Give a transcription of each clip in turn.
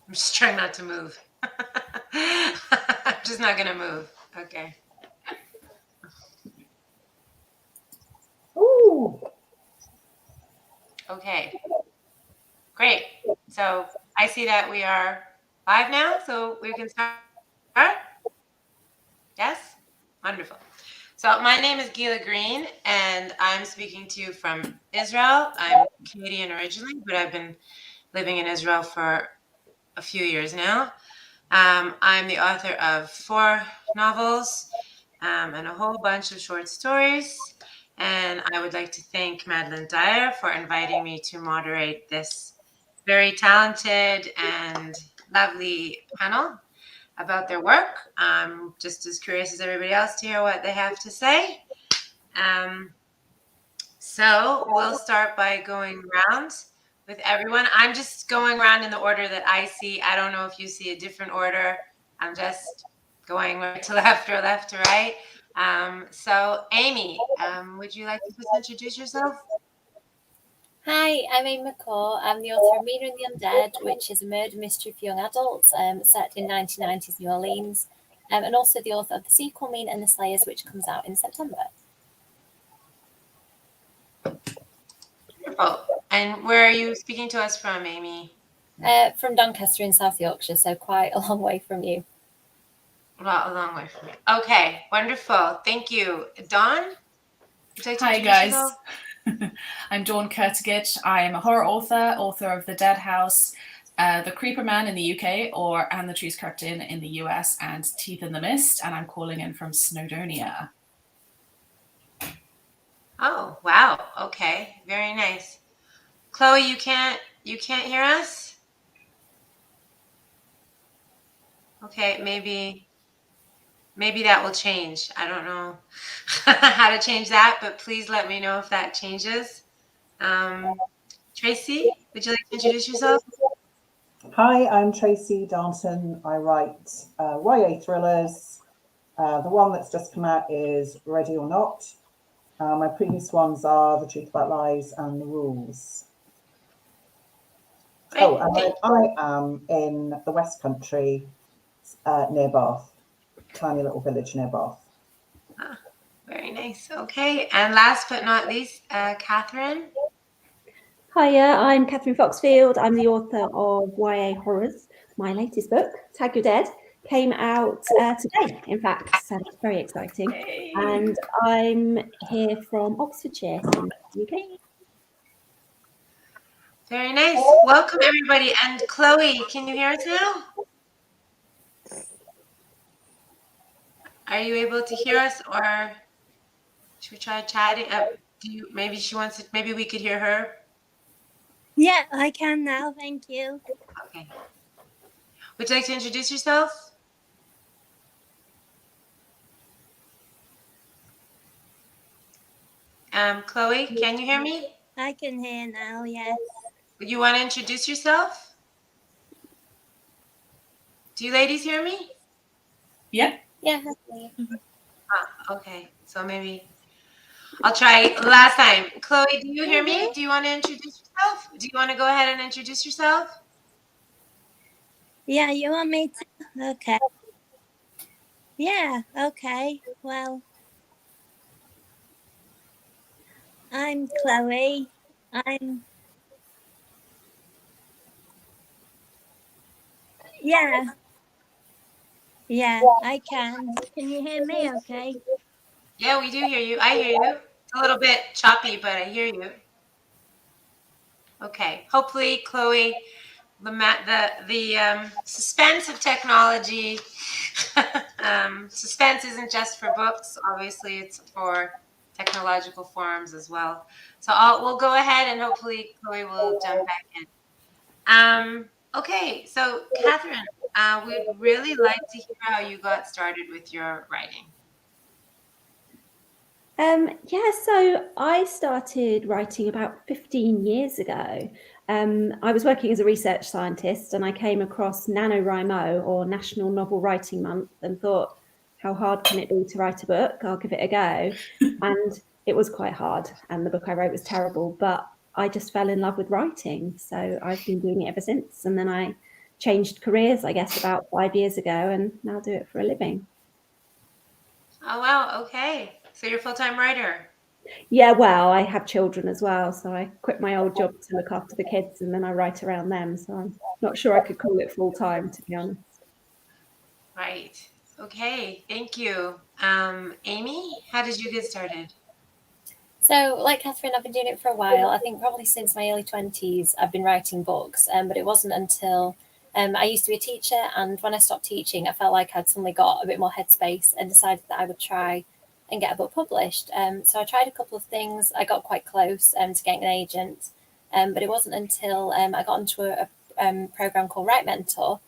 I'm just trying not to move. I'm just not going to move. Okay. Ooh. Okay. Great. So I see that we are live now, so we can start. Yes? Wonderful. So my name is Gila Green, and I'm speaking to you from Israel. I'm Canadian originally, but I've been living in Israel for a few years now. I'm the author of 4 novels and a whole bunch of short stories. And I would like to thank Madeline Dyer for inviting me to moderate this very talented and lovely panel about their work. I'm just as curious as everybody else to hear what they have to say. So we'll start by going around with everyone. I'm just going around in the order that I see. I don't know if you see a different order. I'm just going right to left or left to right. So Amy, would you like to just introduce yourself? Hi, I'm Amy McCaw. I'm the author of Mina and the Undead, which is a murder mystery for young adults set in 1990s New Orleans, and also the author of the sequel Mina and the Slayers, which comes out in September. Wonderful. And where are you speaking to us from, Amy? From Doncaster in South Yorkshire, so quite a long way from you. Well, a long way from me. Okay, wonderful. Thank you. Dawn? Would you like to Hi introduce guys, yourself? I'm Dawn Kurtagich. I am a horror author of The Dead House, The Creeper Man in the UK, and The Trees Crept in the US, and Teeth in the Mist, and I'm calling in from Snowdonia. Oh, wow. Okay, very nice. Chloe, you can't hear us? Okay, maybe that will change. I don't know how to change that, but please let me know if that changes. Tracy, would you like to introduce yourself? Hi, I'm Tracy Darnton. I write YA thrillers. The one that's just come out is Ready or Not. My previous ones are The Truth About Lies and The Rules. Great. Oh, and I am in the West Country near Bath, tiny little village near Bath. Ah, very nice. Okay, and last but not least, Kathryn. Hiya, I'm Kathryn Foxfield. I'm the author of YA Horrors. My latest book, Tag Your Dead, came out today, in fact, so it's very exciting. Hey. And I'm here from Oxfordshire in the UK. Very nice. Welcome, everybody. And Chloe, can you hear us now? Are you able to hear us, or should we try chatting? Maybe she wants to, maybe we could hear her. Yeah, I can now. Thank you. Okay. Would you like to introduce yourself? Chloe, can you hear me? I can hear now, yes. Would you want to introduce yourself? Do you ladies hear me? Yeah. Yeah. Okay. So maybe I'll try last time. Chloe, do you hear me? Do you want to introduce yourself? Do you want to go ahead and introduce yourself? Yeah, you want me to? Okay. Yeah, okay. Well, I'm Chloe. Yeah. Yeah, I can. Can you hear me okay? Yeah, we do hear you. I hear you. It's a little bit choppy, but I hear you. Okay. Hopefully, Chloe, the suspense of technology. Suspense isn't just for books. Obviously, it's for technological forms as well. So we'll go ahead and hopefully Chloe will jump back in. Okay, so Kathryn, we'd really like to hear how you got started with your writing. Yeah, so I started writing about 15 years ago. I was working as a research scientist and I came across NaNoWriMo, or National Novel Writing Month, and thought, how hard can it be to write a book? I'll give it a go. And it was quite hard, and the book I wrote was terrible, but I just fell in love with writing. So I've been doing it ever since. And then I changed careers, I guess, about 5 years ago, and now do it for a living. Oh, wow. Okay. So you're a full-time writer. Yeah, well, I have children as well, so I quit my old job to look after the kids, and then I write around them. So I'm not sure I could call it full time, to be honest. Right. Okay. Thank you. Amy, how did you get started? So, like Kathryn, I've been doing it for a while. I think probably since my early 20s, I've been writing books, but it wasn't until I used to be a teacher. And when I stopped teaching, I felt like I'd suddenly got a bit more headspace and decided that I would try and get a book published. So I tried a couple of things. I got quite close to getting an agent, but it wasn't until I got into a program called Write Mentor,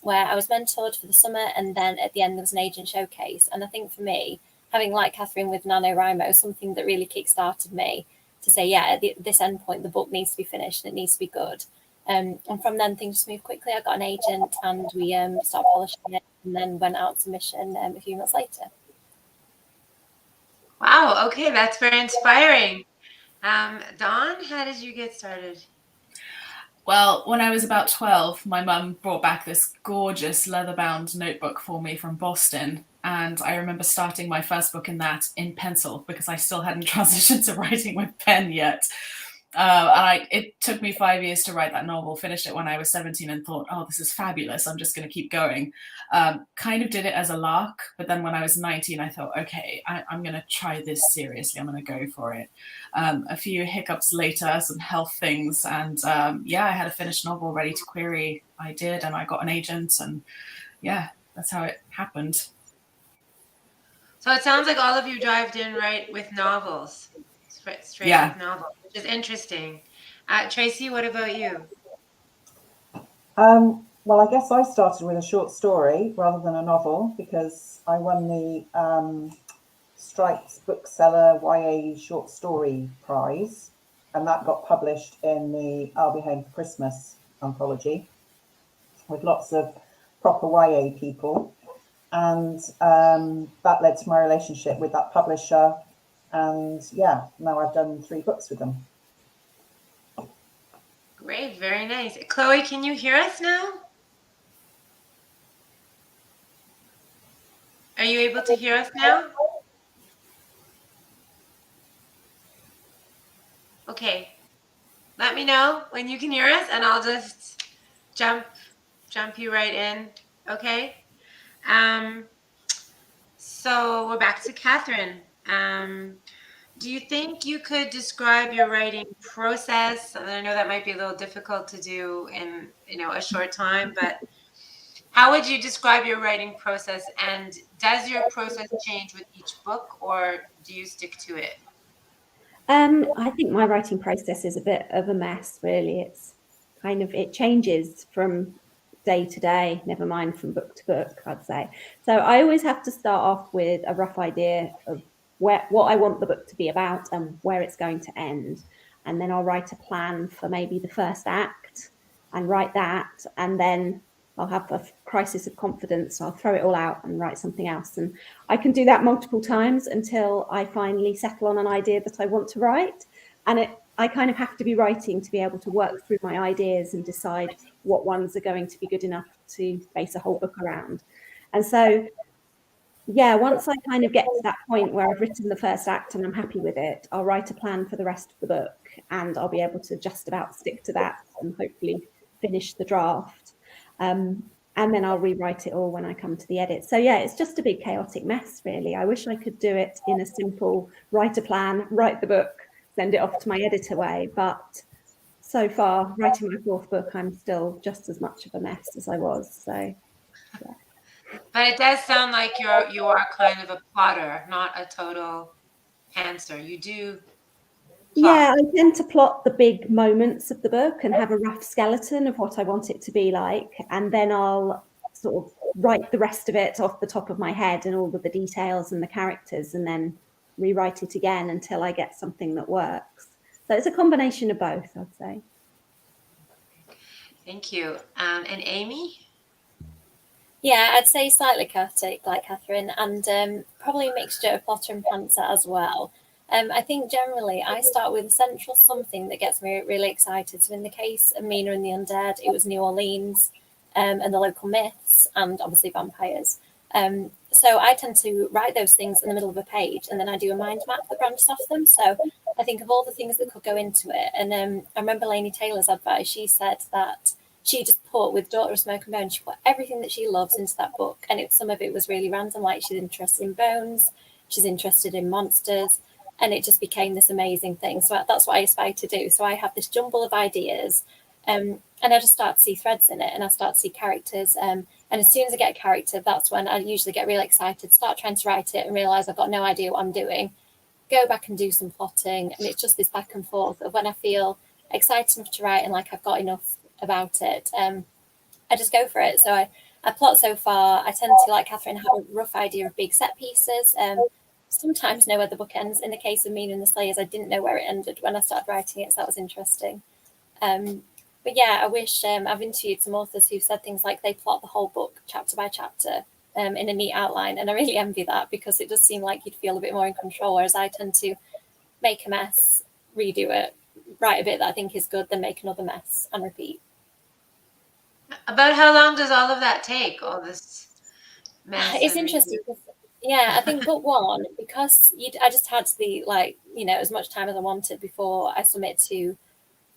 where I was mentored for the summer, and then at the end there was an agent showcase. And I think for me, having, like Kathryn with NaNoWriMo, something that really kickstarted me to say, yeah, at this end point, the book needs to be finished and it needs to be good. And from then things just moved quickly. I got an agent and we started polishing it, and then went out to mission a few months later. Wow. Okay. That's very inspiring. Dawn, how did you get started? Well, when I was about 12, my mum brought back this gorgeous leather-bound notebook for me from Boston. And I remember starting my first book in that in pencil because I still hadn't transitioned to writing with pen yet. It took me 5 years to write that novel, finished it when I was 17 and thought, oh, this is fabulous. I'm just going to keep going. Kind of did it as a lark. But then when I was 19, I thought, okay, I'm going to try this seriously. I'm going to go for it. A few hiccups later, some health things. And I had a finished novel ready to query. I did. And I got an agent. And yeah, that's how it happened. So it sounds like all of you dived in right with novels, straight with novels, which is interesting. Tracy, what about you? Well, I guess I started with a short story rather than a novel because I won the Stripes Bookseller YA Short Story Prize, and that got published in the I'll Be Home for Christmas anthology with lots of proper YA people. And that led to my relationship with that publisher. And yeah, now I've done 3 books with them. Great, very nice. Chloe, can you hear us now? Are you able to hear us now? Okay, let me know when you can hear us and I'll just jump you right in, okay? So we're back to Kathryn. Do you think you could describe your writing process? And I know that might be a little difficult to do in a short time, but how would you describe your writing process? And does your process change with each book, or do you stick to it? I think my writing process is a bit of a mess, really. It changes from day to day, never mind from book to book, I'd say. So I always have to start off with a rough idea of what I want the book to be about and where it's going to end. And then I'll write a plan for maybe the first act and write that. And then I'll have a crisis of confidence. So I'll throw it all out and write something else. And I can do that multiple times until I finally settle on an idea that I want to write. And I kind of have to be writing to be able to work through my ideas and decide what ones are going to be good enough to base a whole book around. And so, yeah, once I kind of get to that point where I've written the first act and I'm happy with it, I'll write a plan for the rest of the book, and I'll be able to just about stick to that and hopefully finish the draft. And then I'll rewrite it all when I come to the edit. So yeah, it's just a big chaotic mess, really. I wish I could do it in a simple write a plan, write the book, send it off to my editor way. But so far, writing my 4th book, I'm still just as much of a mess as I was. So yeah. But it does sound like you are kind of a plotter, not a total pantser. You do plot. Yeah, I tend to plot the big moments of the book and have a rough skeleton of what I want it to be like. And then I'll sort of write the rest of it off the top of my head and all of the details and the characters, and then rewrite it again until I get something that works. So it's a combination of both, I'd say. Thank you. And Amy? Yeah, I'd say slightly chaotic, like Kathryn, and probably a mixture of plotter and pantser as well. I think generally I start with a central something that gets me really excited. So in the case of Mina and the Undead, it was New Orleans. and the local myths, and obviously vampires. So I tend to write those things in the middle of a page, and then I do a mind map that branches off them. So I think of all the things that could go into it. And I remember Lainey Taylor's advice. She said that she just put, with Daughter of Smoke and Bone, she put everything that she loves into that book. And some of it was really random, like she's interested in bones, she's interested in monsters, and it just became this amazing thing. So that's what I aspire to do. So I have this jumble of ideas, and I just start to see threads in it, and I start to see characters. And as soon as I get a character, that's when I usually get really excited, start trying to write it and realise I've got no idea what I'm doing. Go back and do some plotting. And it's just this back and forth of when I feel excited enough to write and like I've got enough about it, I just go for it. So I plot so far. I tend to, like Kathryn, have a rough idea of big set pieces. Sometimes know where the book ends. In the case of Mean and the Slayers, I didn't know where it ended when I started writing it, so that was interesting. But yeah, I wish I've interviewed some authors who've said things like they plot the whole book chapter by chapter in a neat outline, and I really envy that, because it does seem like you'd feel a bit more in control, whereas I tend to make a mess, redo it, write a bit that I think is good, then make another mess and repeat. About how long does all of that take, all this mess? It's interesting. Yeah, I think book one, because I just had the, like, as much time as I wanted before I submit to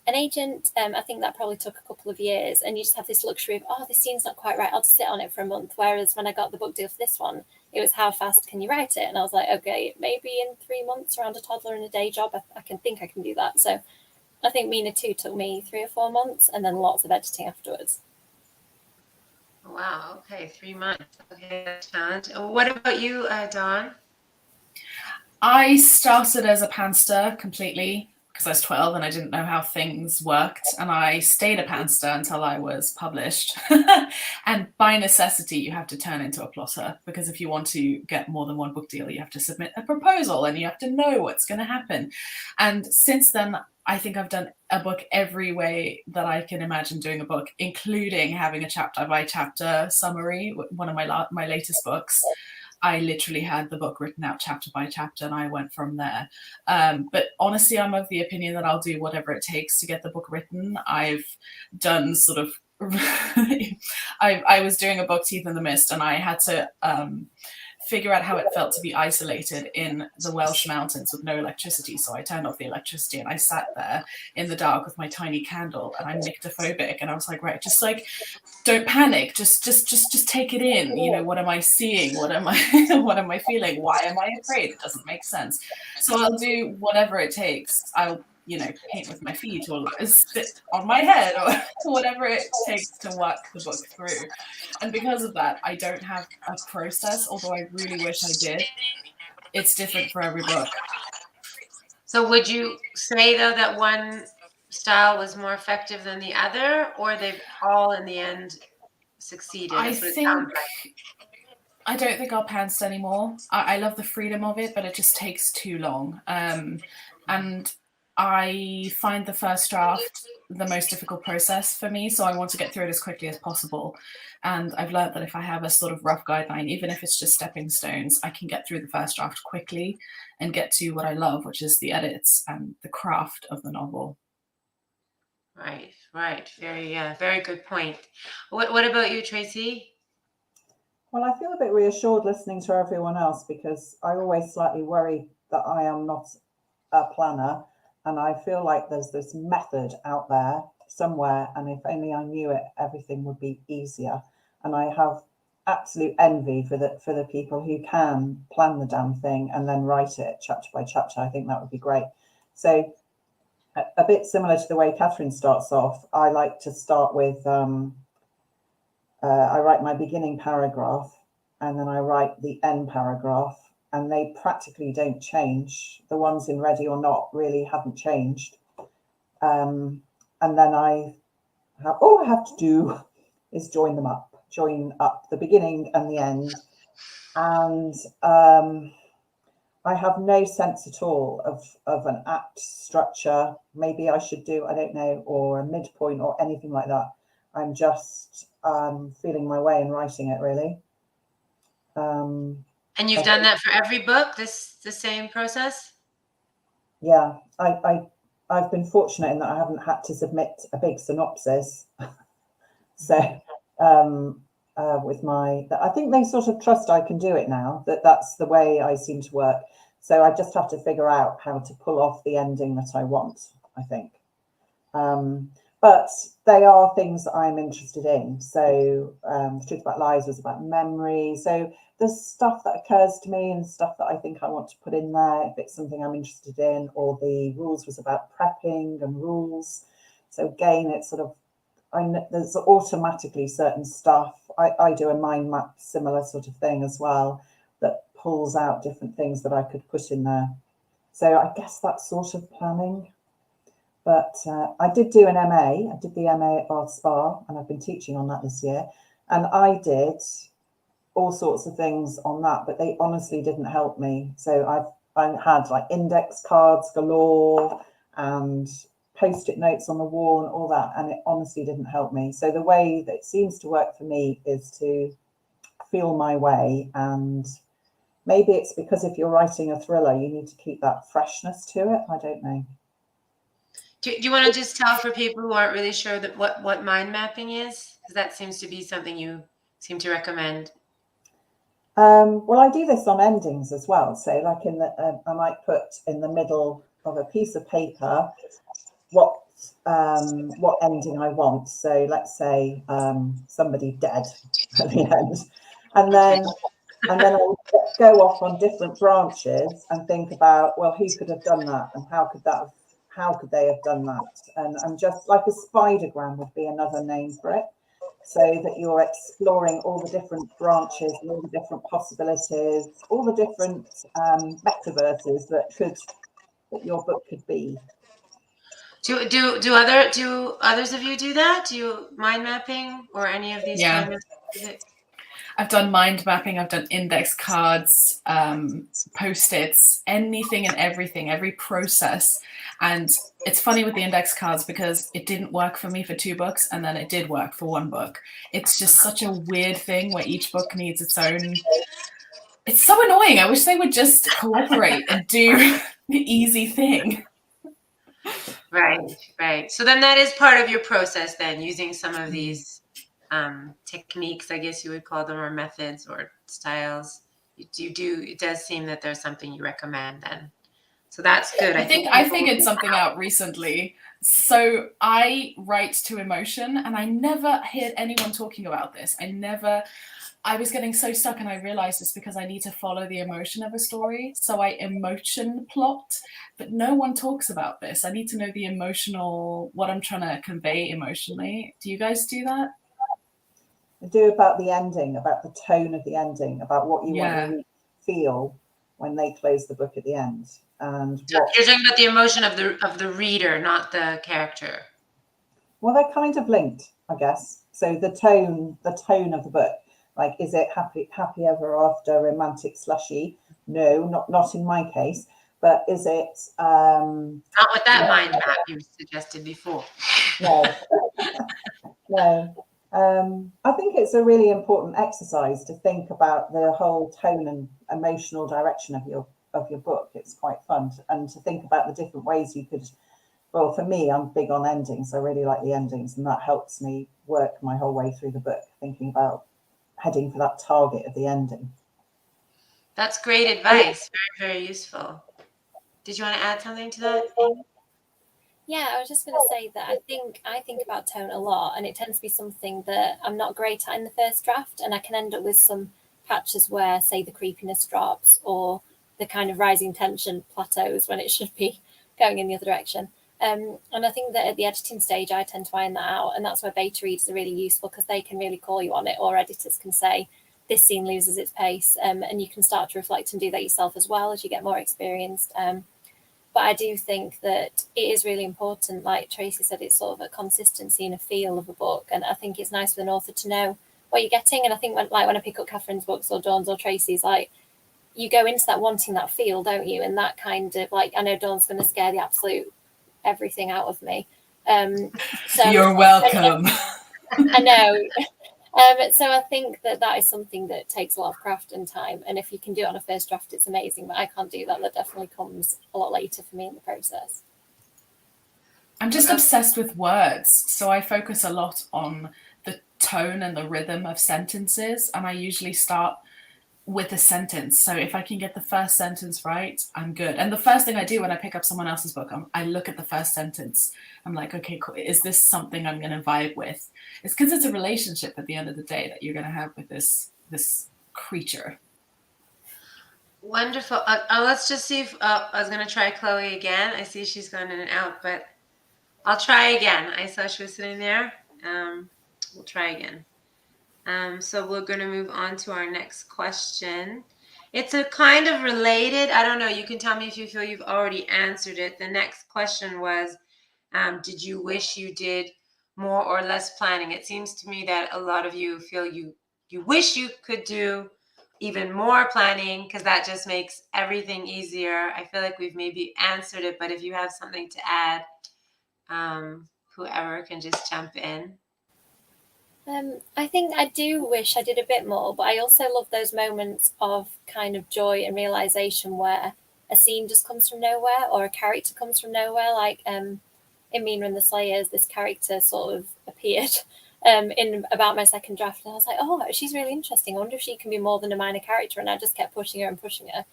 an agent. I think that probably took a couple of years, and you just have this luxury of, oh, this scene's not quite right, I'll just sit on it for a month. Whereas when I got the book deal for this one, it was how fast can you write it? And I was like, okay, maybe in 3 months around a toddler and a day job, I can do that. So I think Mina 2 took me 3 or 4 months, and then lots of editing afterwards. Wow. Okay, 3 months. Okay, that's challenge. What about you, Dawn? I started as a panster completely because I was 12 and I didn't know how things worked, and I stayed a panster until I was published. And by necessity, you have to turn into a plotter, because if you want to get more than one book deal, you have to submit a proposal and you have to know what's going to happen. And since then, I think I've done a book every way that I can imagine doing a book, including having a chapter by chapter summary. One of my latest books, I literally had the book written out chapter by chapter, and I went from there. But honestly, I'm of the opinion that I'll do whatever it takes to get the book written. I've done sort of I was doing a book, Teeth in the Mist, and I had to figure out how it felt to be isolated in the Welsh mountains with no electricity. So I turned off the electricity and I sat there in the dark with my tiny candle, and I'm nyctophobic, and I was like, right, just like, don't panic, just take it in. What am I seeing? What am I feeling? Why am I afraid? It doesn't make sense. So I'll do whatever it takes. I'll paint with my feet or sit on my head or whatever it takes to work the book through. And because of that, I don't have a process, although I really wish I did. It's different for every book. So would you say, though, that one style was more effective than the other, or they've all in the end succeeded? I don't think I'll pantsed anymore. I love the freedom of it, but it just takes too long. And I find the first draft the most difficult process for me, so I want to get through it as quickly as possible. And I've learned that if I have a sort of rough guideline, even if it's just stepping stones, I can get through the first draft quickly and get to what I love, which is the edits and the craft of the novel. Right. Very good point. What about you, Tracy? Well, I feel a bit reassured listening to everyone else, because I always slightly worry that I am not a planner. And I feel like there's this method out there somewhere, and if only I knew it, everything would be easier. And I have absolute envy for the people who can plan the damn thing and then write it chapter by chapter. I think that would be great. So a bit similar to the way Kathryn starts off, I like to start with, I write my beginning paragraph, and then I write the end paragraph, and they practically don't change. The ones in Ready or Not really haven't changed. And then all I have to do is join up the beginning and the end. And I have no sense at all of an act structure. Maybe I should do, I don't know, or a midpoint or anything like that. I'm just feeling my way and writing it, really. And you've done that for every book, the same process? Yeah, I've been fortunate in that I haven't had to submit a big synopsis. So with I think they sort of trust I can do it now, that's the way I seem to work. So I just have to figure out how to pull off the ending that I want, I think. But they are things that I'm interested in. So The Truth About Lies was about memory. So there's stuff that occurs to me and stuff that I think I want to put in there if it's something I'm interested in, or the rules was about prepping and rules. So again, it's sort of, there's automatically certain stuff. I do a mind map, similar sort of thing as well, that pulls out different things that I could put in there. So I guess that's sort of planning. But I did do an MA. I did the MA at Bath Spa, and I've been teaching on that this year. And I did all sorts of things on that, but they honestly didn't help me. So I had like index cards galore and Post-it notes on the wall and all that, and it honestly didn't help me. So the way that it seems to work for me is to feel my way, and maybe it's because if you're writing a thriller, you need to keep that freshness to it. I don't know. Do you want to just tell for people who aren't really sure that what mind mapping is? Because that seems to be something you seem to recommend. Well, I do this on endings as well. So like I might put in the middle of a piece of paper what ending I want. So let's say somebody dead at the end, and then I'll go off on different branches and think about, well, who could have done that, and how could they have done that? And I'm just like a spidergram would be another name for it, so that you're exploring all the different branches and all the different possibilities, all the different metaverses that your book could be. Do others of you do that? Do you mind mapping or any of these? Yeah. I've done mind mapping, I've done index cards, Post-its, anything and everything, every process. And it's funny with the index cards because it didn't work for me for 2 books, and then it did work for 1 book. It's just such a weird thing where each book needs its own. It's so annoying. I wish they would just cooperate and do the easy thing. Right. So then that is part of your process then, using some of these techniques, I guess you would call them, or methods or styles. It does seem that there's something you recommend then. So that's good. I figured something out recently. So I write to emotion, and I never heard anyone talking about this. I was getting so stuck, and I realized it's because I need to follow the emotion of a story. So I emotion plot, but no one talks about this. I need to know the emotional, what I'm trying to convey emotionally. Do you guys do that? I do, about the ending, about the tone of the ending, about what you want to feel when they close the book at the end. And you're talking about the emotion of the reader, not the character. Well, they're kind of linked, I guess. So the tone of the book, like, is it happy ever after, romantic slushy? No, not in my case. But is it not with that mind map you suggested before? No. No. I think it's a really important exercise to think about the whole tone and emotional direction of your book. It's quite fun, and to think about the different ways you could. Well, for me, I'm big on endings. I really like the endings, and that helps me work my whole way through the book, thinking about heading for that target of the ending. That's great advice. Very, very useful. Did you want to add something to that? Yeah, I was just going to say that I think about tone a lot, and it tends to be something that I'm not great at in the first draft, and I can end up with some patches where, say, the creepiness drops or the kind of rising tension plateaus when it should be going in the other direction. And I think that at the editing stage, I tend to iron that out, and that's where beta readers are really useful, because they can really call you on it, or editors can say, this scene loses its pace, and you can start to reflect and do that yourself as well as you get more experienced. But I do think that it is really important, like Tracy said, it's sort of a consistency and a feel of a book. And I think it's nice for an author to know what you're getting. And I think when I pick up Kathryn's books or Dawn's or Tracy's, like, you go into that wanting that feel, don't you? And that kind of, like, I know Dawn's going to scare the absolute everything out of me. So you're welcome. I know. So I think that is something that takes a lot of craft and time. And if you can do it on a first draft, it's amazing. But I can't do that. That definitely comes a lot later for me in the process. I'm just obsessed with words. So I focus a lot on the tone and the rhythm of sentences, and I usually start with a sentence. So if I can get the first sentence right, I'm good. And the first thing I do when I pick up someone else's book, I look at the first sentence. I'm like, okay, cool. Is this something I'm going to vibe with? It's because it's a relationship at the end of the day that you're going to have with this creature. Wonderful. Let's just see if I was going to try Chloe again. I see she's gone in and out, but I'll try again. I saw she was sitting there. We'll try again. So we're going to move on to our next question. It's a kind of related, I don't know, you can tell me if you feel you've already answered it. The next question was, did you wish you did more or less planning? It seems to me that a lot of you feel you wish you could do even more planning, because that just makes everything easier. I feel like we've maybe answered it, but if you have something to add, whoever can just jump in. I think I do wish I did a bit more, but I also love those moments of kind of joy and realization where a scene just comes from nowhere or a character comes from nowhere. Like in Mina and the Slayers, this character sort of appeared in about my second draft, and I was like, oh, she's really interesting. I wonder if she can be more than a minor character. And I just kept pushing her and pushing her.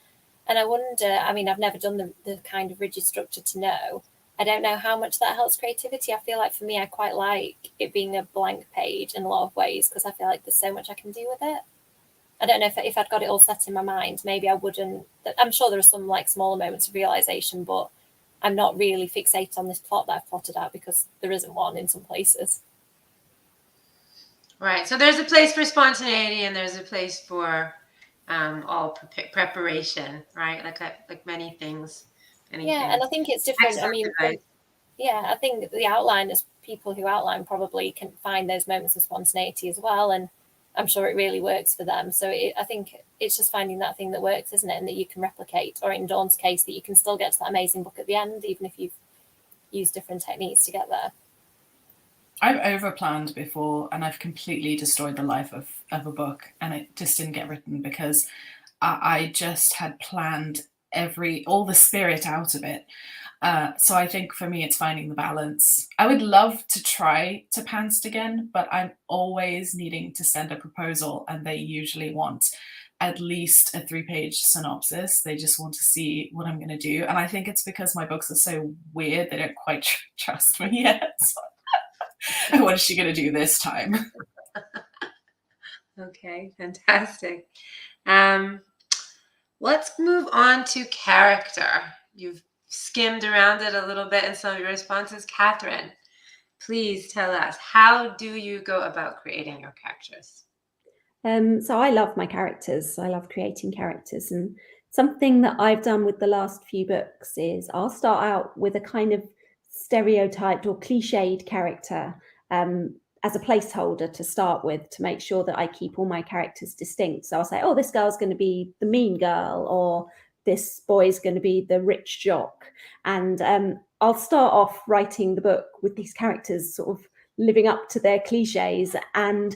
And I wonder, I mean, I've never done the kind of rigid structure to know. I don't know how much that helps creativity. I feel like for me, I quite like it being a blank page in a lot of ways, because I feel like there's so much I can do with it. I don't know if I'd got it all set in my mind, maybe I wouldn't. I'm sure there are some like smaller moments of realization, but I'm not really fixated on this plot that I've plotted out, because there isn't one in some places. Right. So there's a place for spontaneity and there's a place for all preparation, right? Like many things. Yeah, and I think it's different. I mean, I think the outliners, people who outline, probably can find those moments of spontaneity as well, and I'm sure it really works for them. So I think it's just finding that thing that works, isn't it? And that you can replicate, or in Dawn's case, that you can still get to that amazing book at the end, even if you've used different techniques to get there. I've overplanned before, and I've completely destroyed the life of a book, and it just didn't get written because I just had planned all the spirit out of it. So I think for me, it's finding the balance. I would love to try to pants again, but I'm always needing to send a proposal, and they usually want at least a 3-page synopsis. They just want to see what I'm going to do. And I think it's because my books are so weird, they don't quite trust me yet. What is she going to do this time? Okay, fantastic. Let's move on to character. You've skimmed around it a little bit in some of your responses. Kathryn, please tell us, how do you go about creating your characters? So I love my characters. I love creating characters. And something that I've done with the last few books is I'll start out with a kind of stereotyped or cliched character as a placeholder to start with, to make sure that I keep all my characters distinct. So I'll say, oh, this girl's going to be the mean girl, or this boy's going to be the rich jock. And I'll start off writing the book with these characters sort of living up to their cliches. And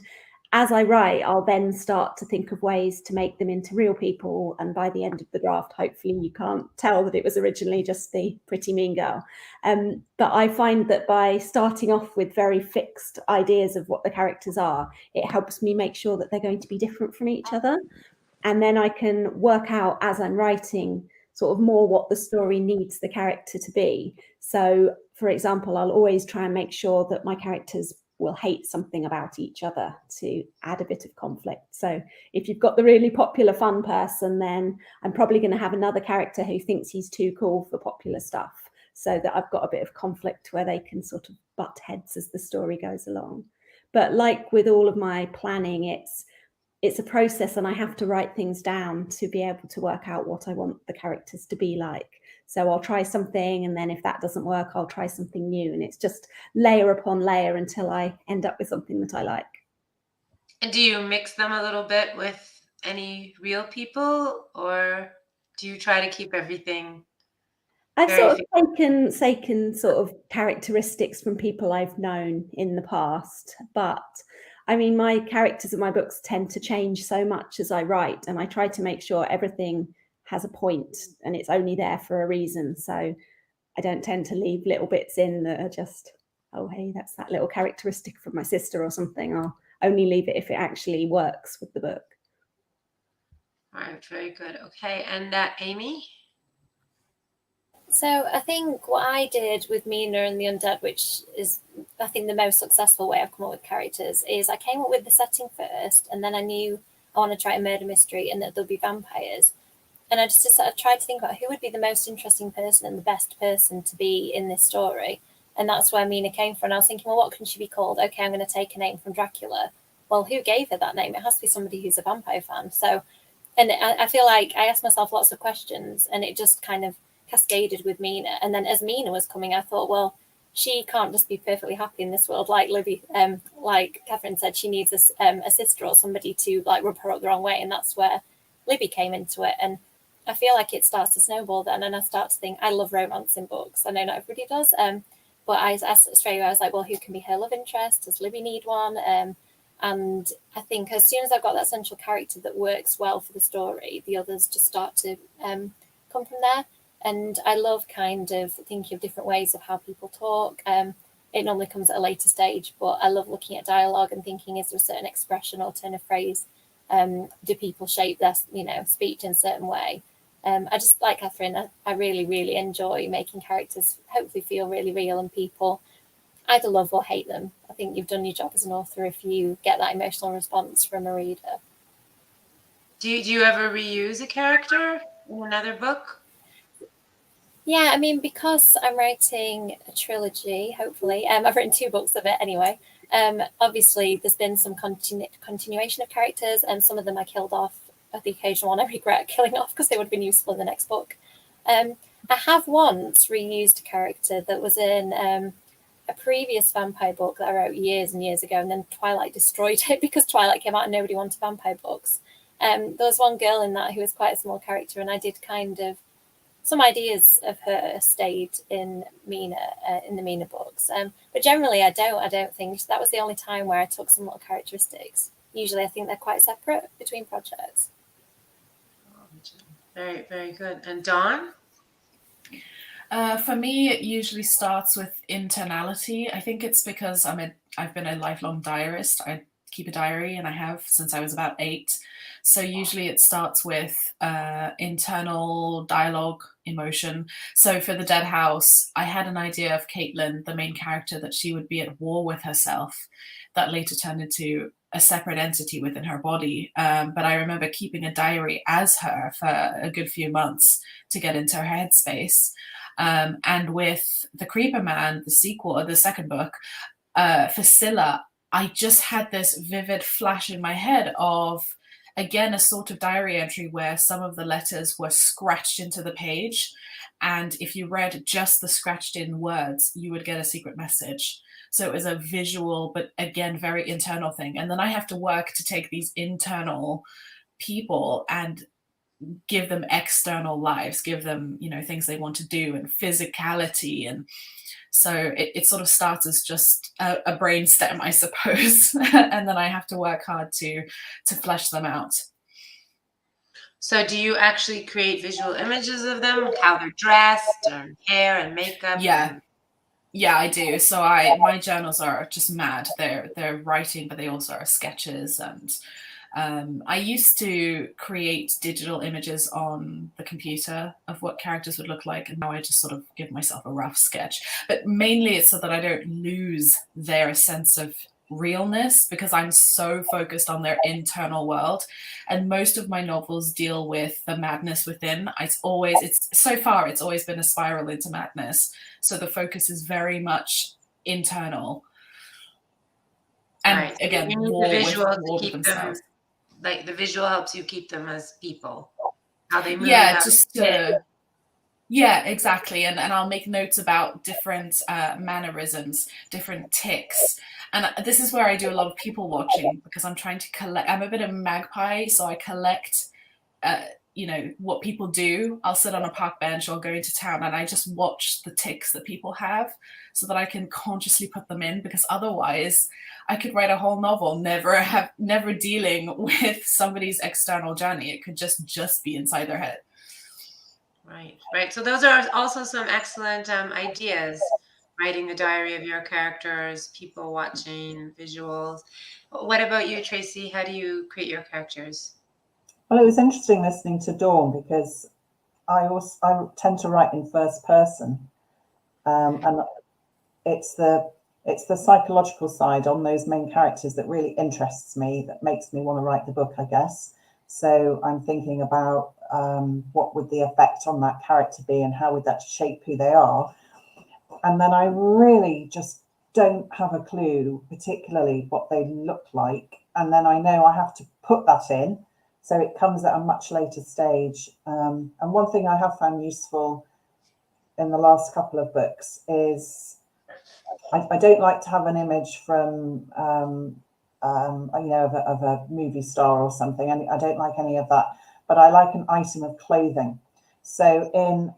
as I write, I'll then start to think of ways to make them into real people. And by the end of the draft, hopefully you can't tell that it was originally just the pretty mean girl. But I find that by starting off with very fixed ideas of what the characters are, it helps me make sure that they're going to be different from each other. And then I can work out as I'm writing sort of more what the story needs the character to be. So, for example, I'll always try and make sure that my characters will hate something about each other to add a bit of conflict. So if you've got the really popular fun person, then I'm probably going to have another character who thinks he's too cool for popular stuff, so that I've got a bit of conflict where they can sort of butt heads as the story goes along. But like with all of my planning, it's a process, and I have to write things down to be able to work out what I want the characters to be like. So I'll try something, and then if that doesn't work, I'll try something new. And it's just layer upon layer until I end up with something that I like. And do you mix them a little bit with any real people, or do you try to keep everything? I've sort of taken sort of characteristics from people I've known in the past, but I mean, my characters in my books tend to change so much as I write, and I try to make sure everything has a point and it's only there for a reason. So I don't tend to leave little bits in that are just, oh, hey, that's that little characteristic from my sister or something. only leave it if it actually works with the book. All right, very good. Okay, and Amy? So I think what I did with Mina and the Undead, which is I think the most successful way I've come up with characters, is I came up with the setting first, and then I knew I want to try a murder mystery and that there'll be vampires. And I just sort of tried to think about who would be the most interesting person and the best person to be in this story. And that's where Mina came from. And I was thinking, well, what can she be called? Okay, I'm going to take a name from Dracula. Well, who gave her that name? It has to be somebody who's a vampire fan. So, and I feel like I asked myself lots of questions, and it just kind of cascaded with Mina. And then as Mina was coming, I thought, well, she can't just be perfectly happy in this world. Like Libby, like Kathryn said, she needs a sister or somebody to like rub her up the wrong way. And that's where Libby came into it. And I feel like it starts to snowball then, and I start to think I love romance in books. I know not everybody does, but I asked straight away. I was like, well, who can be her love interest? Does Libby need one? And I think as soon as I've got that central character that works well for the story, the others just start to come from there. And I love kind of thinking of different ways of how people talk. It normally comes at a later stage, but I love looking at dialogue and thinking, is there a certain expression or turn of phrase? Do people shape their speech in a certain way? I just, like Kathryn, I really, really enjoy making characters hopefully feel really real, and people either love or hate them. I think you've done your job as an author if you get that emotional response from a reader. Do you ever reuse a character in another book? Yeah, I mean, because I'm writing a trilogy, hopefully, I've written 2 books of it anyway. Obviously, there's been some continuation of characters, and some of them I killed off. The occasional one I regret killing off because they would have been useful in the next book. I have once reused a character that was in a previous vampire book that I wrote years and years ago, and then Twilight destroyed it because Twilight came out and nobody wanted vampire books. There was one girl in that who was quite a small character, and I did kind of some ideas of her stayed in Mina in the Mina books. But generally, I don't think that was the only time where I took some little characteristics. Usually, I think they're quite separate between projects. Very, very good. And Dawn? For me, it usually starts with internality. I think it's because I've been a lifelong diarist. I keep a diary, and I have since I was about 8. So usually it starts with internal dialogue, emotion. So for the Dead House, I had an idea of Caitlin, the main character, that she would be at war with herself. That later turned into a separate entity within her body. But I remember keeping a diary as her for a good few months to get into her headspace. And with The Creeper Man, the sequel, or the second book, for Scylla, I just had this vivid flash in my head of, again, a sort of diary entry where some of the letters were scratched into the page. And if you read just the scratched in words, you would get a secret message. So it was a visual, but again, very internal thing. And then I have to work to take these internal people and give them external lives, give them, things they want to do, and physicality. And so it sort of starts as just a brainstem, I suppose. And then I have to work hard to flesh them out. So do you actually create visual images of them, how they're dressed, and hair and makeup? Yeah, I do. So my journals are just mad. They're writing, but they also are sketches. And I used to create digital images on the computer of what characters would look like, and now I just sort of give myself a rough sketch. But mainly it's so that I don't lose their sense of realness, because I'm so focused on their internal world. And most of my novels deal with the madness within. So far it's always been a spiral into madness. So the focus is very much internal. And right. Again, you need war the visual with to keep themselves. them, like the visual helps you keep them as people, how they move. Yeah, exactly. And I'll make notes about different mannerisms, different tics. And this is where I do a lot of people watching, because I'm trying to collect. I'm a bit of a magpie, so I collect, what people do. I'll sit on a park bench or go into town, and I just watch the tics that people have, so that I can consciously put them in. Because otherwise, I could write a whole novel never dealing with somebody's external journey. It could just be inside their head. Right. So those are also some excellent ideas writing the diary of your characters, people watching, visuals. What about you, Tracy? How do you create your characters? Well, it was interesting listening to Dawn because I tend to write in first person, and it's the psychological side on those main characters that really interests me, that makes me want to write the book, I guess. So I'm thinking about what would the effect on that character be and how would that shape who they are. And then I really just don't have a clue, particularly what they look like. And then I know I have to put that in. So it comes at a much later stage. And one thing I have found useful in the last couple of books is I don't like to have an image from, of a movie star or something. I don't like any of that, but I like an item of clothing. So in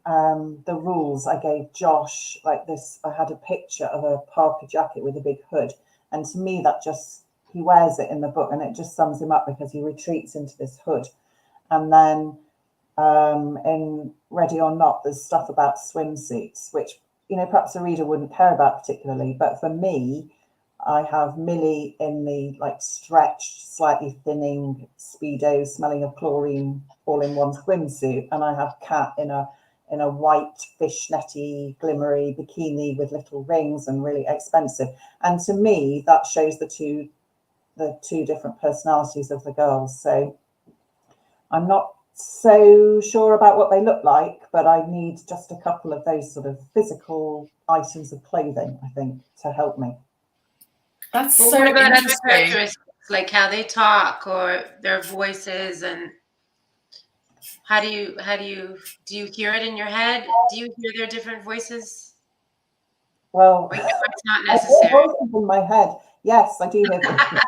the rules, I gave Josh like this. I had a picture of a Parker jacket with a big hood, and to me that just, he wears it in the book, and it just sums him up because he retreats into this hood. And then in Ready or Not, there's stuff about swimsuits, which perhaps a reader wouldn't care about particularly, but for me, I have Millie in the like stretched, slightly thinning Speedo, smelling of chlorine, all-in-one swimsuit, and I have Kat in a white fishnetty, glimmery bikini with little rings and really expensive. And to me, that shows the two different personalities of the girls. So I'm not so sure about what they look like, but I need just a couple of those sort of physical items of clothing, I think, to help me. That's Well, so what about other interesting. characteristics, like how they talk or their voices, and how do you hear it in your head? Do you hear their different voices? Well, Or it's not I hear necessary. voices in my head. Yes, I do hear voices.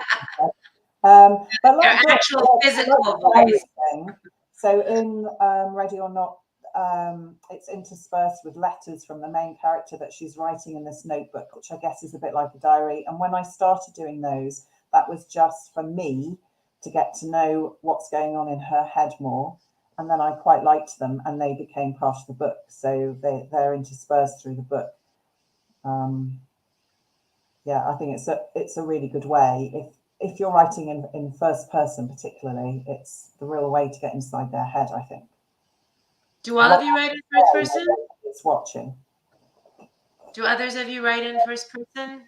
But Their like actual physical voice. So in Ready or Not, it's interspersed with letters from the main character that she's writing in this notebook, which I guess is a bit like a diary. And when I started doing those, that was just for me to get to know what's going on in her head more. And then I quite liked them, and they became part of the book. So they're interspersed through the book. Yeah, I think it's a really good way. If you're writing in first person particularly, it's the real way to get inside their head, I think. Do all of you write in first person? It's watching. Do others of you write in first person?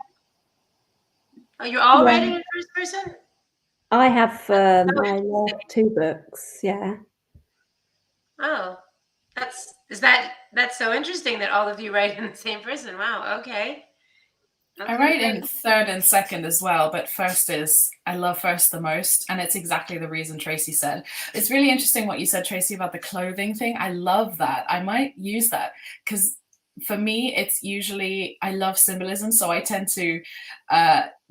Oh, you're all writing in first person? I have my last 2 books, yeah. Oh, that's so interesting that all of you write in the same person. Wow, okay. I write in third and second as well, but I love first the most, and it's exactly the reason Tracy said. It's really interesting what you said, Tracy, about the clothing thing. I love that. I might use that because for me, it's usually, I love symbolism, so I tend to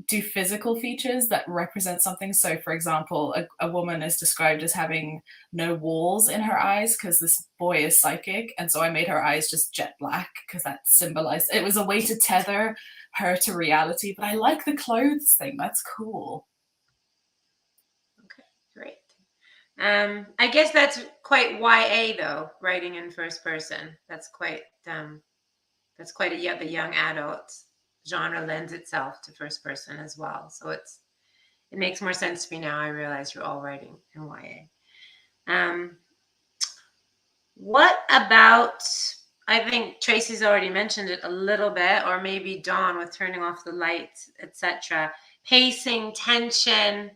do physical features that represent something. So for example, a woman is described as having no walls in her eyes because this boy is psychic, and so I made her eyes just jet black because that symbolized, it was a way to tether her to reality. But I like the clothes thing. That's cool. Okay, great. I guess that's quite YA though, writing in first person. That's quite the young adult genre lends itself to first person as well. So it makes more sense to me now. I realize you're all writing in YA. What about, I think Tracy's already mentioned it a little bit, or maybe Dawn with turning off the lights, etc. Pacing, tension.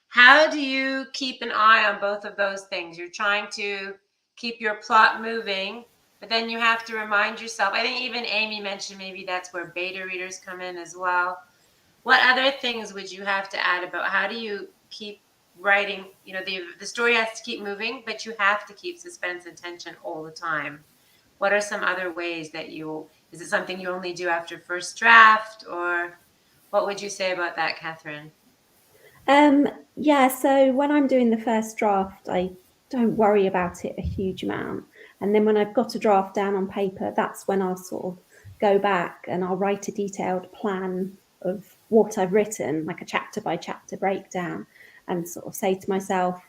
How do you keep an eye on both of those things? You're trying to keep your plot moving, but then you have to remind yourself. I think even Amy mentioned maybe that's where beta readers come in as well. What other things would you have to add about how do you keep writing? The story has to keep moving, but you have to keep suspense and tension all the time. What are some other ways that is it something you only do after first draft, or what would you say about that, Kathryn? Yeah, so when I'm doing the first draft, I don't worry about it a huge amount. And then when I've got a draft down on paper, that's when I'll sort of go back and I'll write a detailed plan of what I've written, like a chapter by chapter breakdown, and sort of say to myself,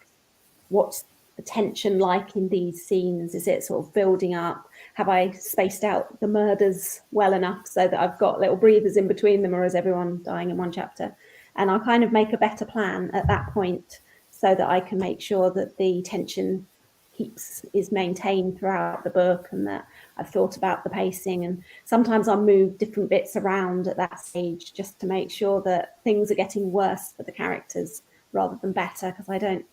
what's the tension like in these scenes? Is it sort of building up? Have I spaced out the murders well enough so that I've got little breathers in between them, or is everyone dying in one chapter? And I'll kind of make a better plan at that point so that I can make sure that the tension is maintained throughout the book, and that I've thought about the pacing. And sometimes I'll move different bits around at that stage just to make sure that things are getting worse for the characters rather than better, because I don't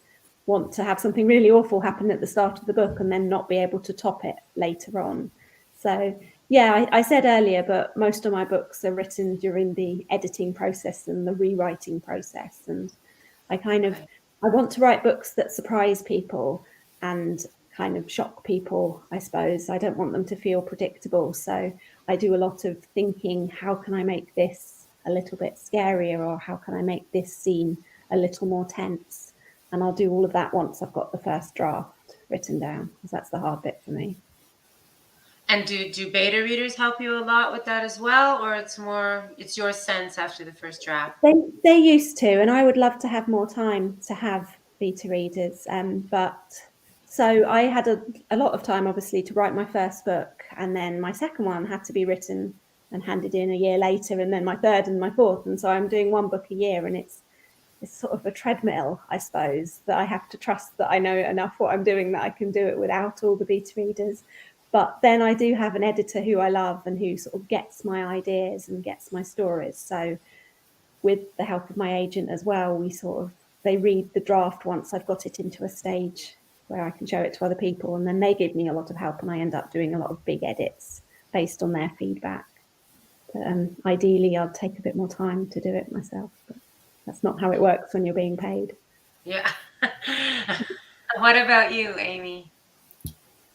want to have something really awful happen at the start of the book and then not be able to top it later on. So yeah, I said earlier, but most of my books are written during the editing process and the rewriting process. And I want to write books that surprise people and kind of shock people, I suppose. I don't want them to feel predictable. So I do a lot of thinking, how can I make this a little bit scarier, or how can I make this scene a little more tense? And I'll do all of that once I've got the first draft written down, because that's the hard bit for me. And do beta readers help you a lot with that as well, or it's your sense after the first draft? They used to, and I would love to have more time to have beta readers. But so I had a lot of time, obviously, to write my first book, and then my second one had to be written and handed in a year later, and then my third and my fourth. And so I'm doing one book a year, and it's sort of a treadmill, I suppose, that I have to trust that I know enough what I'm doing that I can do it without all the beta readers. But then I do have an editor who I love and who sort of gets my ideas and gets my stories. So with the help of my agent as well, they read the draft once I've got it into a stage where I can show it to other people, and then they give me a lot of help, and I end up doing a lot of big edits based on their feedback. But ideally, I'd take a bit more time to do it myself, but that's not how it works when you're being paid. Yeah. What about you, Amy?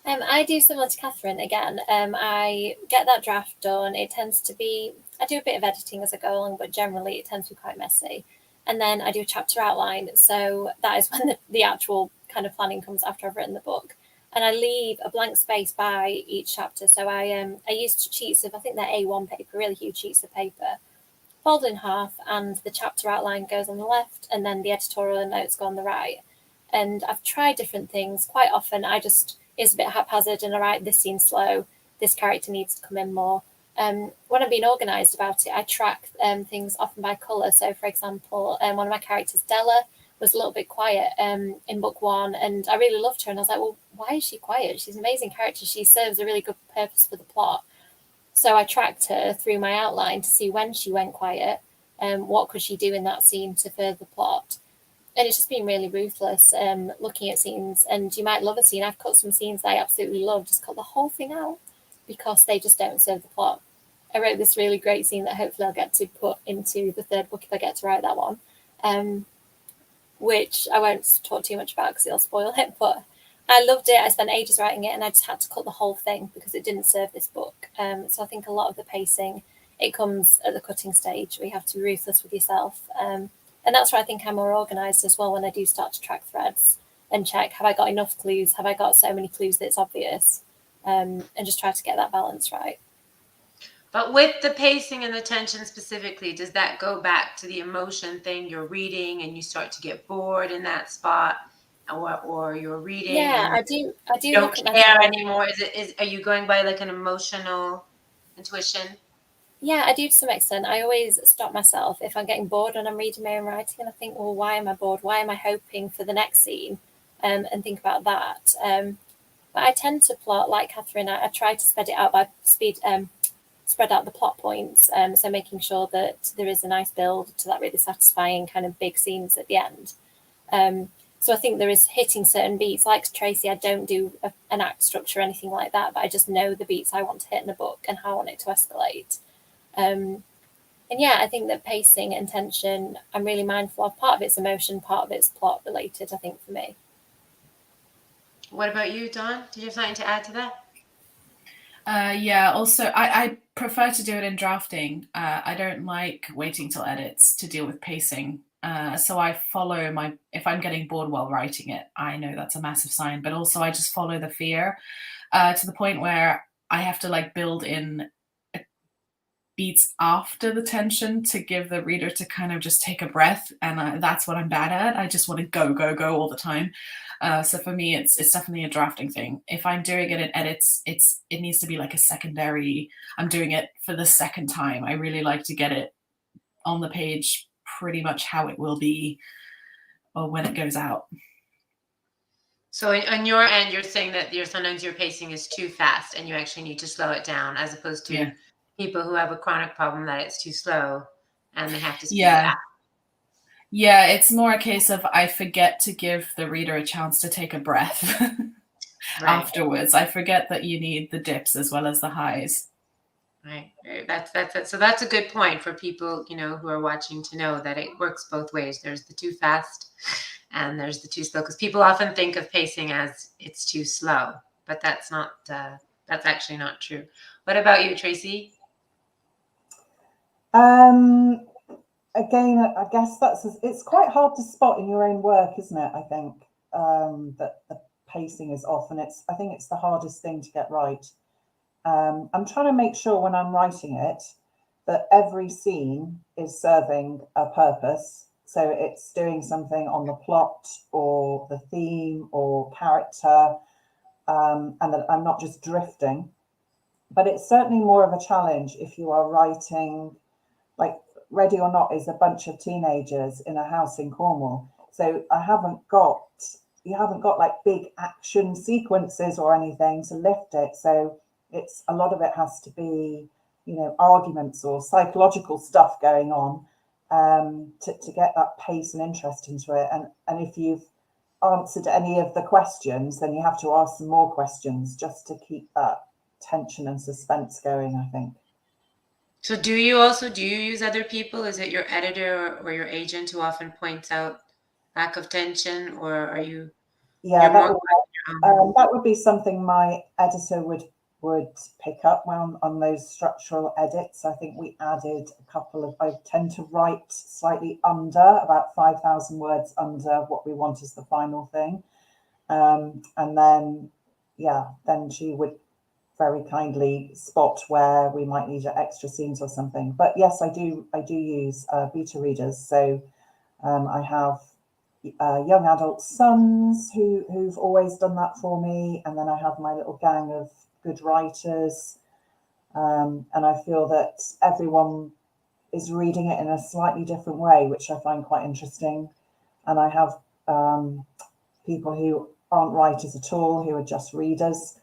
I do similar to Kathryn again. I get that draft done. It tends to be, I do a bit of editing as I go along, but generally it tends to be quite messy. And then I do a chapter outline. So that is when the actual kind of planning comes after I've written the book. And I leave a blank space by each chapter. So I used sheets of, I think they're A1 paper, really huge sheets of paper, fold in half, and the chapter outline goes on the left, and then the editorial notes go on the right. And I've tried different things. Quite often it's a bit haphazard, and I write, this scene's slow, this character needs to come in more. When I'm being organised about it, I track things often by colour. So, for example, one of my characters, Della, was a little bit quiet in book one, and I really loved her. And I was like, well, why is she quiet? She's an amazing character. She serves a really good purpose for the plot. So I tracked her through my outline to see when she went quiet, what could she do in that scene to further the plot. And it's just been really ruthless looking at scenes. And you might love a scene. I've cut some scenes that I absolutely love, just cut the whole thing out because they just don't serve the plot. I wrote this really great scene that hopefully I'll get to put into the third book if I get to write that one, which I won't talk too much about because it'll spoil it. But I loved it. I spent ages writing it, and I just had to cut the whole thing because it didn't serve this book. So I think a lot of the pacing, it comes at the cutting stage where you have to be ruthless with yourself. And that's where I think I'm more organised as well when I do start to track threads and check, have I got enough clues? Have I got so many clues that it's obvious? And just try to get that balance right. But with the pacing and the tension specifically, does that go back to the emotion thing? You're reading and you start to get bored in that spot, or you're reading. Yeah, I do. You don't care anymore. Are you going by like an emotional intuition? Yeah, I do to some extent. I always stop myself if I'm getting bored when I'm reading my own writing, and I think, well, why am I bored? Why am I hoping for the next scene? And think about that. But I tend to plot like Kathryn. I try to spread it out by spread out the plot points. So making sure that there is a nice build to that really satisfying kind of big scenes at the end. So I think there is hitting certain beats. Like Tracy, I don't do an act structure or anything like that, but I just know the beats I want to hit in a book and how I want it to escalate. And yeah, I think that pacing and tension, I'm really mindful of. Part of it's emotion, part of it's plot related, I think, for me. What about you, Dawn? Did you have something to add to that? Yeah, also, I prefer to do it in drafting. I don't like waiting till edits to deal with pacing. So I follow if I'm getting bored while writing it, I know that's a massive sign, but also I just follow the fear to the point where I have to like build in beats after the tension to give the reader to kind of just take a breath, and that's what I'm bad at. I just want to go all the time. So for me, it's definitely a drafting thing. If I'm doing it in edits, it needs to be like a secondary. I'm doing it for the second time. I really like to get it on the page pretty much how it will be or when it goes out. So on your end, you're saying that sometimes your pacing is too fast and you actually need to slow it down, as opposed to people who have a chronic problem that it's too slow and they have to speed it up. Yeah, it's more a case of I forget to give the reader a chance to take a breath afterwards. I forget that you need the dips as well as the highs. Right. That's so that's a good point for people, who are watching, to know that it works both ways. There's the too fast and there's the too slow, because people often think of pacing as it's too slow, but that's actually not true. What about you, Tracy? Again, I guess it's quite hard to spot in your own work, isn't it? I think that the pacing is off, and I think it's the hardest thing to get right. I'm trying to make sure when I'm writing it that every scene is serving a purpose. So it's doing something on the plot or the theme or character, and that I'm not just drifting. But it's certainly more of a challenge if you are writing, like Ready or Not is a bunch of teenagers in a house in Cornwall. So you haven't got like big action sequences or anything to lift it. So it's a lot of it has to be, arguments or psychological stuff going on to get that pace and interest into it. And if you've answered any of the questions, then you have to ask some more questions just to keep that tension and suspense going, I think. So do you use other people? Is it your editor or your agent who often points out lack of tension, or are you? Yeah, that would be something my editor would pick up on those structural edits. I think we added a couple of. I tend to write slightly under, about 5,000 words under what we want as the final thing, and then she would very kindly spot where we might need extra scenes or something. But yes, I do use beta readers. So I have young adult sons who've always done that for me, and then I have my little gang of good writers, and I feel that everyone is reading it in a slightly different way, which I find quite interesting. And I have people who aren't writers at all, who are just readers.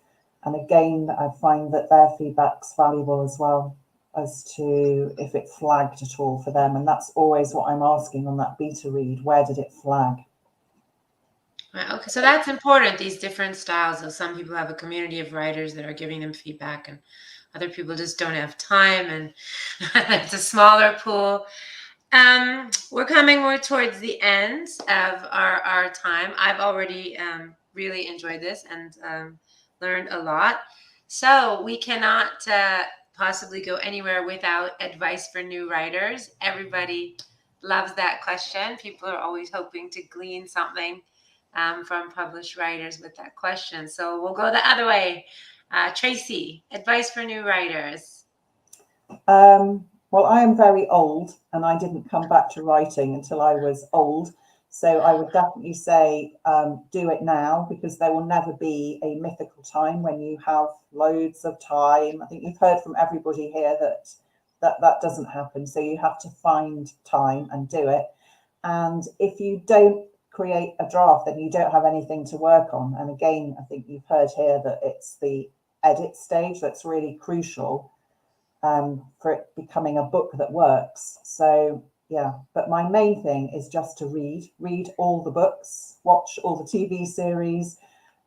And again, I find that their feedback's valuable as well, as to if it flagged at all for them. And that's always what I'm asking on that beta read. Where did it flag? Right, okay, so that's important, these different styles. Of some people have a community of writers that are giving them feedback, and other people just don't have time, and it's a smaller pool. We're coming more towards the end of our time. I've already really enjoyed this and learned a lot. So we cannot possibly go anywhere without advice for new writers. Everybody loves that question. People are always hoping to glean something from published writers with that question. So we'll go the other way. Tracy, advice for new writers. Well, I am very old, and I didn't come back to writing until I was old. So I would definitely say do it now, because there will never be a mythical time when you have loads of time. I think you've heard from everybody here that doesn't happen. So you have to find time and do it. And if you don't create a draft, then you don't have anything to work on. And again, I think you've heard here that it's the edit stage that's really crucial for it becoming a book that works. So yeah, but my main thing is just to read all the books, watch all the TV series,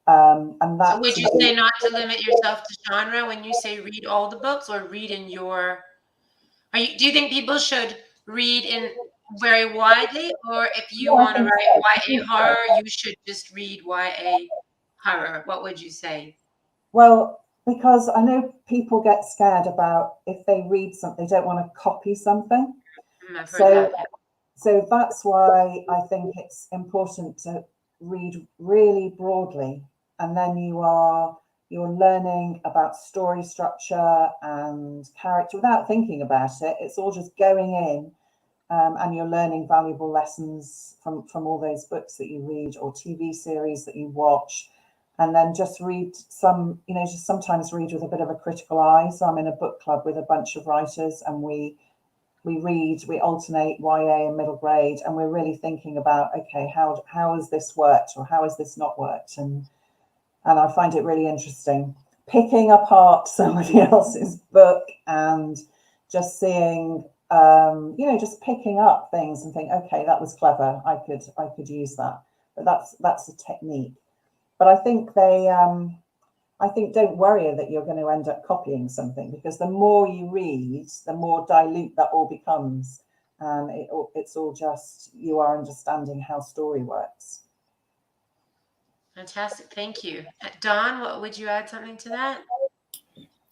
and that. So would you say not to limit yourself to genre when you say read all the books, or read in your? Do you think people should read in very widely, or if you want to write YA horror, you should just read YA horror? What would you say? Well, because I know people get scared about if they read something, they don't want to copy something. I've heard that. So that's why I think it's important to read really broadly, and then you are you're learning about story structure and character without thinking about it. It's all just going in, and you're learning valuable lessons from all those books that you read or TV series that you watch. And then just read some, just sometimes read with a bit of a critical eye. So I'm in a book club with a bunch of writers, and we alternate YA and middle grade, and we're really thinking about, okay, how has this worked, or how has this not worked? And I find it really interesting picking apart somebody else's book and just seeing, just picking up things and think, okay, that was clever. I could use that. But that's a technique. But I think don't worry that you're going to end up copying something, because the more you read, the more dilute that all becomes. And it's all just, you are understanding how story works. Fantastic. Thank you. Dawn, what would you add something to that?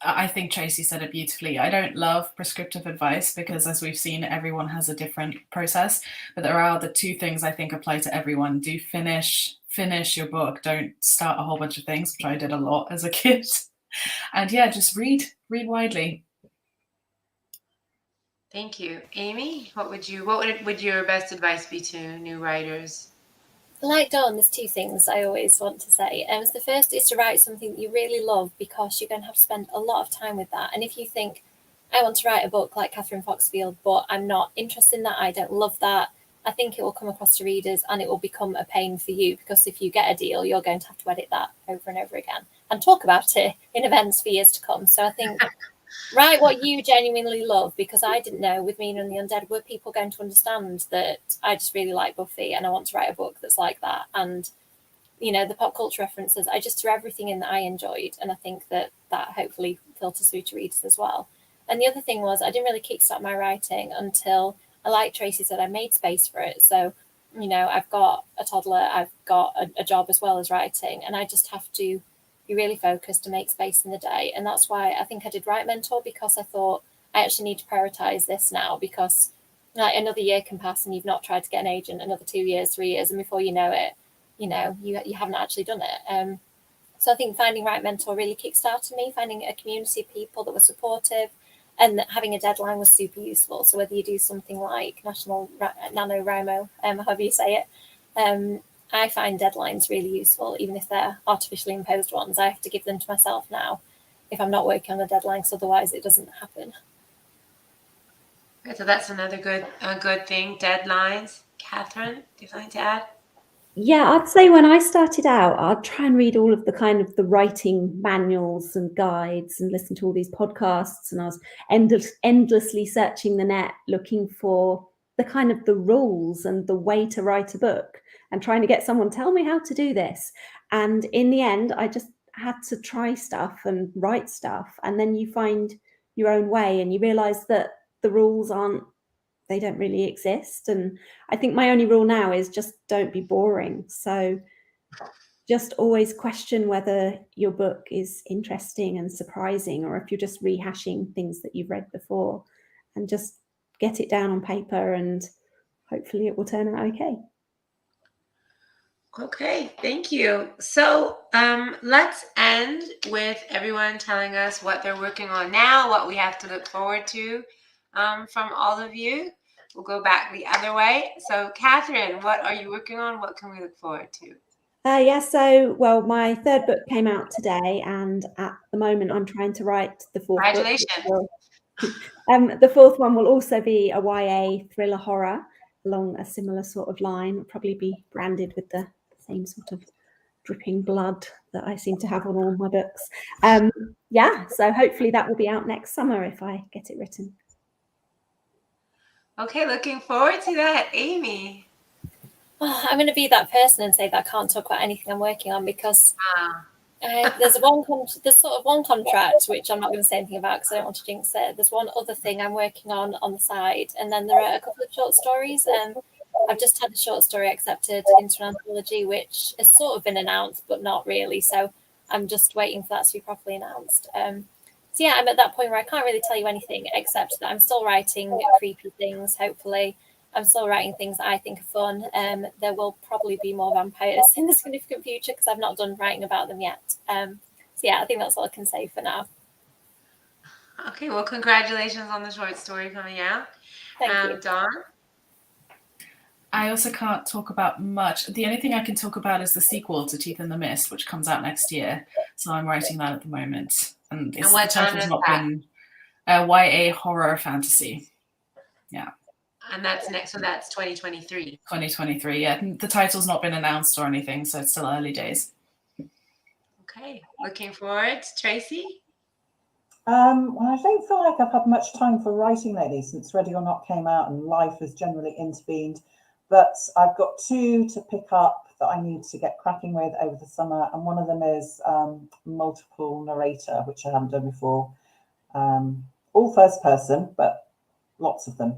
I think Tracy said it beautifully. I don't love prescriptive advice because, as we've seen, everyone has a different process. But there are the two things I think apply to everyone. Do finish your book. Don't start a whole bunch of things, which I did a lot as a kid. And yeah, just read widely. Thank you. Amy, what would your best advice be to new writers? Like Dawn, there's two things I always want to say. The first is to write something that you really love, because you're going to have to spend a lot of time with that. And if you think, I want to write a book like Kathryn Foxfield, but I'm not interested in that, I don't love that, I think it will come across to readers and it will become a pain for you, because if you get a deal, you're going to have to edit that over and over again and talk about it in events for years to come. So I think write what you genuinely love, because I didn't know with Mina and the Undead, were people going to understand that I just really like Buffy and I want to write a book that's like that. And, the pop culture references, I just threw everything in that I enjoyed. And I think that hopefully filters through to readers as well. And the other thing was, I didn't really kickstart my writing until, like Tracy said, I made space for it. So, I've got a toddler, I've got a job as well as writing, and I just have to be really focused to make space in the day. And that's why I think I did Write Mentor, because I thought I actually need to prioritize this now, because like another year can pass and you've not tried to get an agent, another 2 years, 3 years, and before you know it, you haven't actually done it. So I think finding Write Mentor really kickstarted me, finding a community of people that were supportive, and that having a deadline was super useful. So whether you do something like National NaNoWriMo, however you say it, I find deadlines really useful, even if they're artificially imposed ones. I have to give them to myself now if I'm not working on a deadline, because otherwise it doesn't happen. So that's another good thing, deadlines. Kathryn, do you have something to add? Yeah, I'd say when I started out, I'd try and read all of the writing manuals and guides and listen to all these podcasts, and I was endlessly searching the net looking for the rules and the way to write a book, and trying to get someone tell me how to do this. And in the end, I just had to try stuff and write stuff, and then you find your own way, and you realize that the rules they don't really exist. And I think my only rule now is just don't be boring. So just always question whether your book is interesting and surprising, or if you're just rehashing things that you've read before, and just get it down on paper, and hopefully it will turn out okay. Okay, thank you. So let's end with everyone telling us what they're working on now, what we have to look forward to from all of you. We'll go back the other way. So Kathryn, what are you working on? What can we look forward to? My third book came out today, and at the moment I'm trying to write the fourth book. Congratulations. The fourth one will also be a YA thriller horror along a similar sort of line. It'll probably be branded with the same sort of dripping blood that I seem to have on all my books. So hopefully that will be out next summer if I get it written. Okay, looking forward to that. Amy? I'm going to be that person and say that I can't talk about anything I'm working on, because there's sort of one contract which I'm not going to say anything about because I don't want to jinx it. There's one other thing I'm working on the side, and then there are a couple of short stories. I've just had a short story accepted into an anthology, which has sort of been announced, but not really. So I'm just waiting for that to be properly announced. So yeah, I'm at that point where I can't really tell you anything except that I'm still writing creepy things, hopefully. I'm still writing things that I think are fun. There will probably be more vampires in the significant future because I've not done writing about them yet. So yeah, I think that's all I can say for now. Okay, well, congratulations on the short story coming out. Thank you. Dawn? I also can't talk about much. The only thing I can talk about is the sequel to Teeth in the Mist, which comes out next year. So I'm writing that at the moment. And And what the title's genre is not that? been YA horror fantasy. Yeah. And that's next, so that's 2023. 2023, yeah. The title's not been announced or anything, so it's still early days. Okay, looking forward. Tracy? Well, I don't feel like I've had much time for writing lately since Ready or Not came out and life has generally intervened. But I've got 2 to pick up that I need to get cracking with over the summer. And one of them is multiple narrator, which I haven't done before. All first person, but lots of them.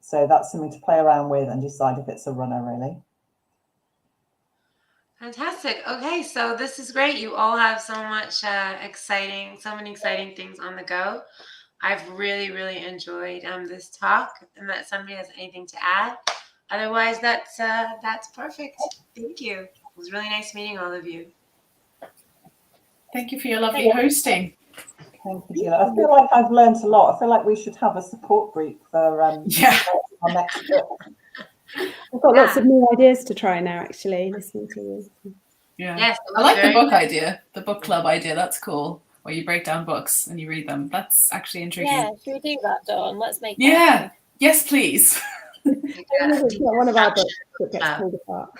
So that's something to play around with and decide if it's a runner, really. Fantastic. Okay, so this is great. You all have so much so many exciting things on the go. I've really, really enjoyed this talk. Unless somebody has anything to add. Otherwise, that's perfect. Thank you. It was really nice meeting all of you. Thank you for your lovely hosting. Thank you, Gila. I feel like I've learned a lot. I feel like we should have a support group for our next book. I've got lots of new ideas to try now, actually, listening to you. Yeah. Yes, I like the book idea, the book club idea. That's cool. Where you break down books and you read them. That's actually intriguing. Yeah, should we do that, Dawn? Let's make that Yeah. Yes, please. It's not one of our books that gets pulled apart.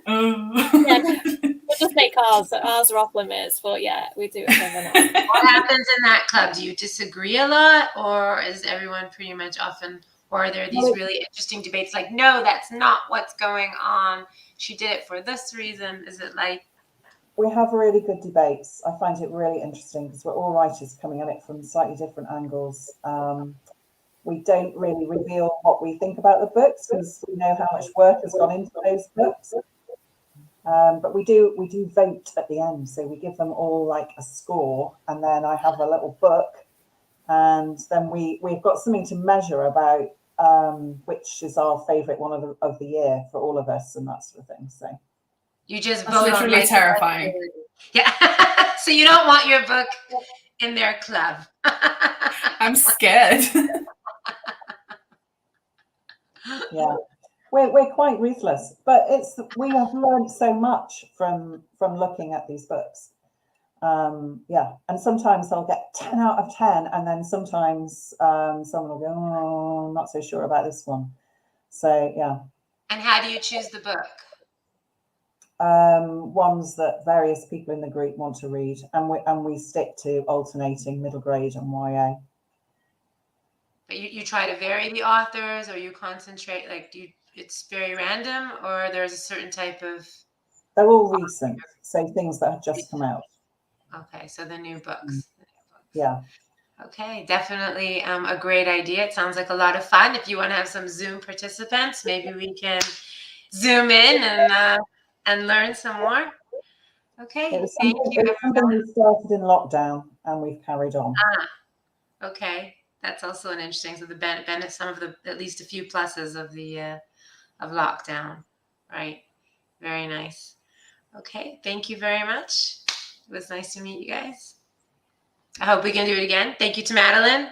We'll just make ours. Ours are off limits, but yeah, we do it. What happens in that club? Do you disagree a lot, or is everyone pretty much often, or are there these really interesting debates like, no, that's not what's going on, she did it for this reason? Is it like... We have really good debates. I find it really interesting because we're all writers coming at it from slightly different angles. We don't really reveal what we think about the books because we know how much work has gone into those books. But we do vote at the end, so we give them all like a score, and then I have a little book, and then we've got something to measure about which is our favourite one of the year for all of us and that sort of thing. So you just That's vote literally on terrifying. Yeah. So you don't want your book in their club. I'm scared. Yeah. We're quite ruthless, but we have learned so much from looking at these books. Yeah, and sometimes I'll get 10 out of 10, and then sometimes someone will go, "Oh, I'm not so sure about this one." So yeah. And how do you choose the book? Ones that various people in the group want to read, and we stick to alternating middle grade and YA. But you try to vary the authors, or you concentrate, like, it's very random, or there's a certain type of... They're all recent, so things that have just come out. Okay, so the new books. Yeah. Okay, definitely a great idea. It sounds like a lot of fun. If you want to have some Zoom participants, maybe we can Zoom in and learn some more. Okay, It was thank you. something we started in lockdown, and we've carried on. Okay, that's also an interesting. So the benefit, some of the, at least a few pluses of the of lockdown, right? Very nice. Okay, thank you very much. It was nice to meet you guys. I hope we can do it again. Thank you to Madeline.